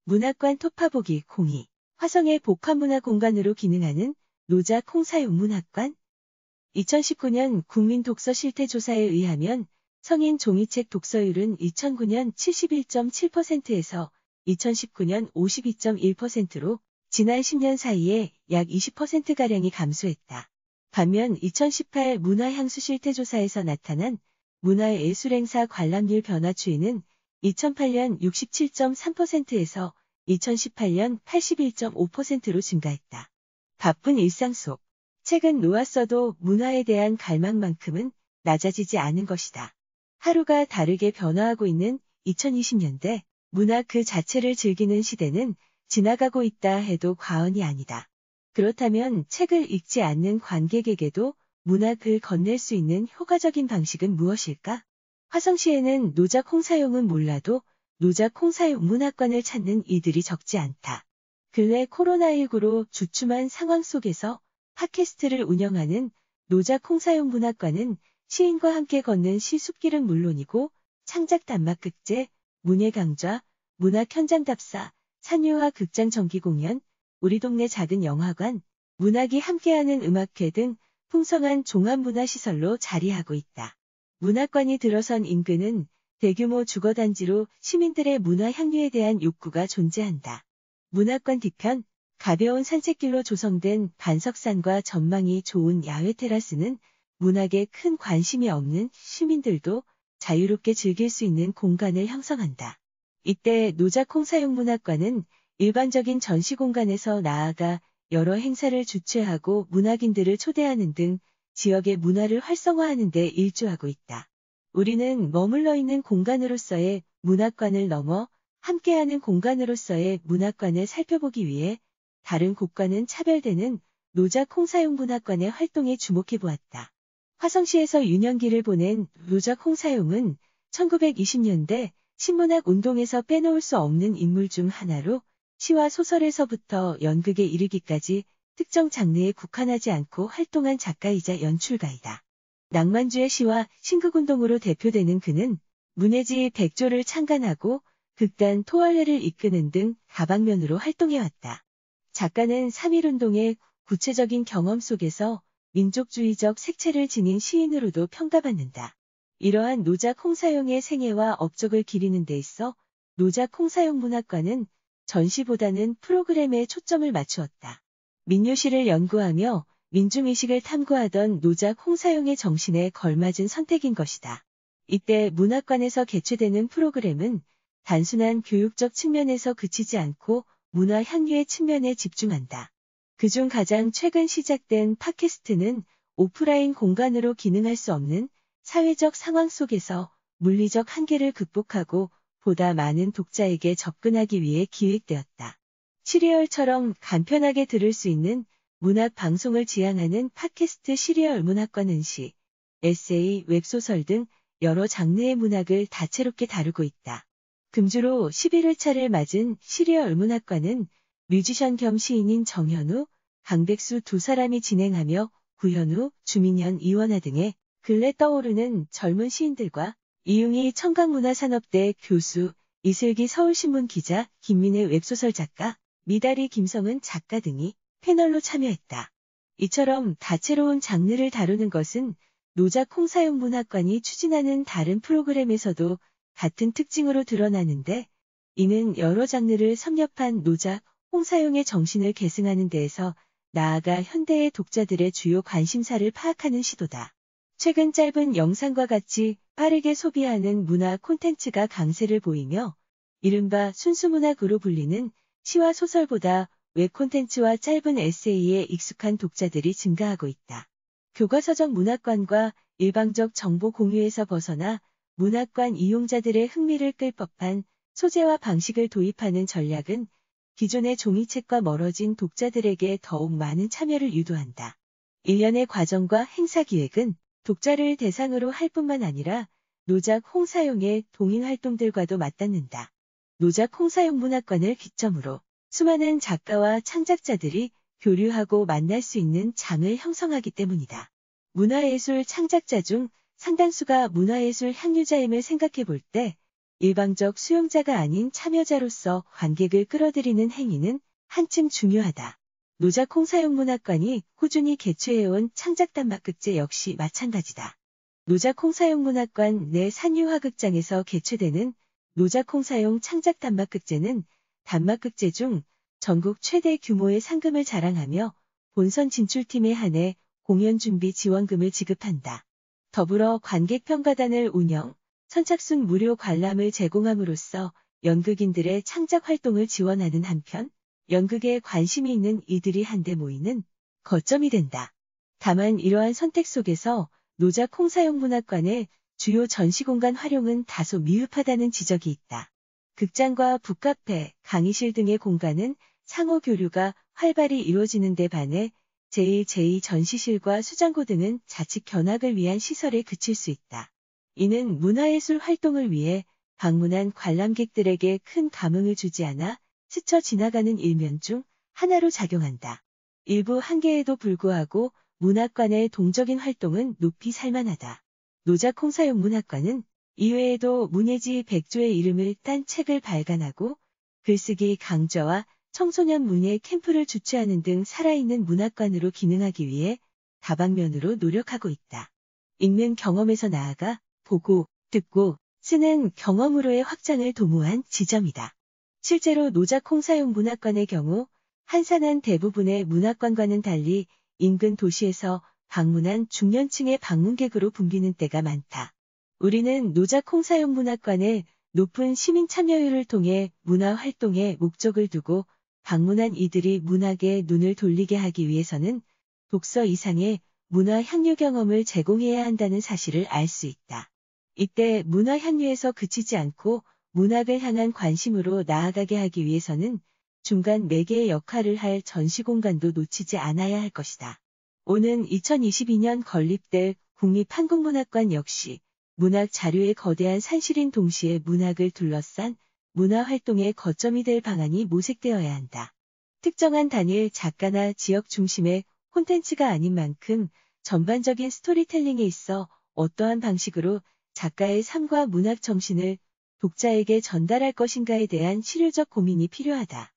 문학관 토파보기 02. 화성의 복합문화 공간으로 기능하는 노자 콩사용 문학관. 2019년 국민독서실태조사에 의하면 성인 종이책 독서율은 2009년 71.7%에서 2019년 52.1%로 지난 10년 사이에 약 20%가량이 감소했다. 반면 2018 문화향수실태조사에서 나타난 문화예술행사 관람률 변화 추이는 2008년 67.3%에서 2018년 81.5%로 증가했다. 바쁜 일상 속 책은 놓았어도 문화에 대한 갈망만큼은 낮아지지 않은 것이다. 하루가 다르게 변화하고 있는 2020년대 문학 그 자체를 즐기는 시대는 지나가고 있다 해도 과언이 아니다. 그렇다면 책을 읽지 않는 관객에게도 문학을 건넬 수 있는 효과적인 방식은 무엇일까? 화성시에는 노자 콩사용은 몰라도 노자 콩사용 문학관을 찾는 이들이 적지 않다. 근래 코로나19로 주춤한 상황 속에서 팟캐스트를 운영하는 노자 콩사용 문학관은 시인과 함께 걷는 시숲길은 물론이고 창작 단막극제, 문예강좌, 문학 현장 답사, 산유화 극장 정기 공연, 우리 동네 작은 영화관, 문학이 함께하는 음악회 등 풍성한 종합문화시설로 자리하고 있다. 문학관이 들어선 인근은 대규모 주거단지로 시민들의 문화 향유에 대한 욕구가 존재한다. 문학관 뒤편, 가벼운 산책길로 조성된 반석산과 전망이 좋은 야외 테라스는 문학에 큰 관심이 없는 시민들도 자유롭게 즐길 수 있는 공간을 형성한다. 이때 노자 콩사용 문학관은 일반적인 전시 공간에서 나아가 여러 행사를 주최하고 문학인들을 초대하는 등 지역의 문화를 활성화하는 데 일조하고 있다. 우리는 머물러 있는 공간으로서의 문학관을 넘어 함께하는 공간으로서의 문학관을 살펴보기 위해 다른 곳과는 차별되는 노자 콩사용 문학관의 활동에 주목해 보았다. 화성시에서 유년기를 보낸 노자 콩사용은 1920년대 신문학 운동에서 빼놓을 수 없는 인물 중 하나로 시와 소설에서부터 연극에 이르기까지 특정 장르에 국한하지 않고 활동한 작가이자 연출가이다. 낭만주의 시와 신극운동으로 대표되는 그는 문예지 백조를 창간하고 극단 토월회를 이끄는 등 다방면으로 활동해왔다. 작가는 3.1운동의 구체적인 경험 속에서 민족주의적 색채를 지닌 시인으로도 평가받는다. 이러한 노자 콩사용의 생애와 업적을 기리는 데 있어 노자 콩사용 문학관은 전시보다는 프로그램에 초점을 맞추었다. 민요시를 연구하며 민중의식을 탐구하던 노자 콩사용의 정신에 걸맞은 선택인 것이다. 이때 문학관에서 개최되는 프로그램은 단순한 교육적 측면에서 그치지 않고 문화 향유의 측면에 집중한다. 그중 가장 최근 시작된 팟캐스트는 오프라인 공간으로 기능할 수 없는 사회적 상황 속에서 물리적 한계를 극복하고 보다 많은 독자에게 접근하기 위해 기획되었다. 시리얼처럼 간편하게 들을 수 있는 문학 방송을 지향하는 팟캐스트 시리얼 문학관은 시, 에세이, 웹소설 등 여러 장르의 문학을 다채롭게 다루고 있다. 금주로 11회차를 맞은 시리얼 문학관은 뮤지션 겸 시인인 정현우, 강백수 두 사람이 진행하며 구현우, 주민현, 이원하 등의 근래 떠오르는 젊은 시인들과 이웅희 청강문화산업대 교수, 이슬기 서울신문 기자, 김민혜 웹소설 작가, 미다리 김성은 작가 등이 패널로 참여했다. 이처럼 다채로운 장르를 다루는 것은 노자 콩사용 문학관이 추진하는 다른 프로그램에서도 같은 특징으로 드러나는데, 이는 여러 장르를 섭렵한 노자 콩사용의 정신을 계승하는 데에서 나아가 현대의 독자들의 주요 관심사를 파악하는 시도다. 최근 짧은 영상과 같이 빠르게 소비하는 문화 콘텐츠가 강세를 보이며 이른바 순수문학으로 불리는 시와 소설보다 웹 콘텐츠와 짧은 에세이에 익숙한 독자들이 증가하고 있다. 교과서적 문학관과 일방적 정보 공유에서 벗어나 문학관 이용자들의 흥미를 끌 법한 소재와 방식을 도입하는 전략은 기존의 종이책과 멀어진 독자들에게 더욱 많은 참여를 유도한다. 일련의 과정과 행사 기획은 독자를 대상으로 할 뿐만 아니라 노자 콩사용의 동인 활동들과도 맞닿는다. 노자 콩사용 문학관을 기점으로 수많은 작가와 창작자들이 교류하고 만날 수 있는 장을 형성하기 때문이다. 문화예술 창작자 중 상당수가 문화예술 향유자임을 생각해 볼 때 일방적 수용자가 아닌 참여자로서 관객을 끌어들이는 행위는 한층 중요하다. 노자콩사용문학관이 꾸준히 개최해온 창작단막극제 역시 마찬가지다. 노자콩사용문학관 내 산유화극장에서 개최되는 노자콩사용 창작단막극제는 단막극제 중 전국 최대 규모의 상금을 자랑하며 본선 진출팀에 한해 공연 준비 지원금을 지급한다. 더불어 관객평가단을 운영, 선착순 무료 관람을 제공함으로써 연극인들의 창작 활동을 지원하는 한편 연극에 관심이 있는 이들이 한데 모이는 거점이 된다. 다만 이러한 선택 속에서 노자콩사용문학관의 주요 전시공간 활용은 다소 미흡하다는 지적이 있다. 극장과 북카페, 강의실 등의 공간은 상호 교류가 활발히 이루어지는 데 반해 제1, 제2 전시실과 수장고 등은 자칫 견학을 위한 시설에 그칠 수 있다. 이는 문화예술 활동을 위해 방문한 관람객들에게 큰 감흥을 주지 않아 스쳐 지나가는 일면 중 하나로 작용한다. 일부 한계에도 불구하고 문학관의 동적인 활동은 높이 살만하다. 노자콩사용문학관은 이외에도 문예지 백조의 이름을 딴 책을 발간하고 글쓰기 강좌와 청소년 문예 캠프를 주최하는 등 살아있는 문학관으로 기능하기 위해 다방면으로 노력하고 있다. 읽는 경험에서 나아가 보고, 듣고, 쓰는 경험으로의 확장을 도모한 지점이다. 실제로 노자콩사용문학관의 경우 한산한 대부분의 문학관과는 달리 인근 도시에서 방문한 중년층의 방문객으로 붐비는 때가 많다. 우리는 노자콩사용문학관의 높은 시민 참여율을 통해 문화 활동에 목적을 두고 방문한 이들이 문학에 눈을 돌리게 하기 위해서는 독서 이상의 문화 향유 경험을 제공해야 한다는 사실을 알 수 있다. 이때 문화 향유에서 그치지 않고 문학을 향한 관심으로 나아가게 하기 위해서는 중간 매개의 역할을 할 전시공간도 놓치지 않아야 할 것이다. 오는 2022년 건립될 국립한국문학관 역시 문학 자료의 거대한 산실인 동시에 문학을 둘러싼 문화활동의 거점이 될 방안이 모색되어야 한다. 특정한 단일 작가나 지역 중심의 콘텐츠가 아닌 만큼 전반적인 스토리텔링에 있어 어떠한 방식으로 작가의 삶과 문학 정신을 독자에게 전달할 것인가에 대한 실효적 고민이 필요하다.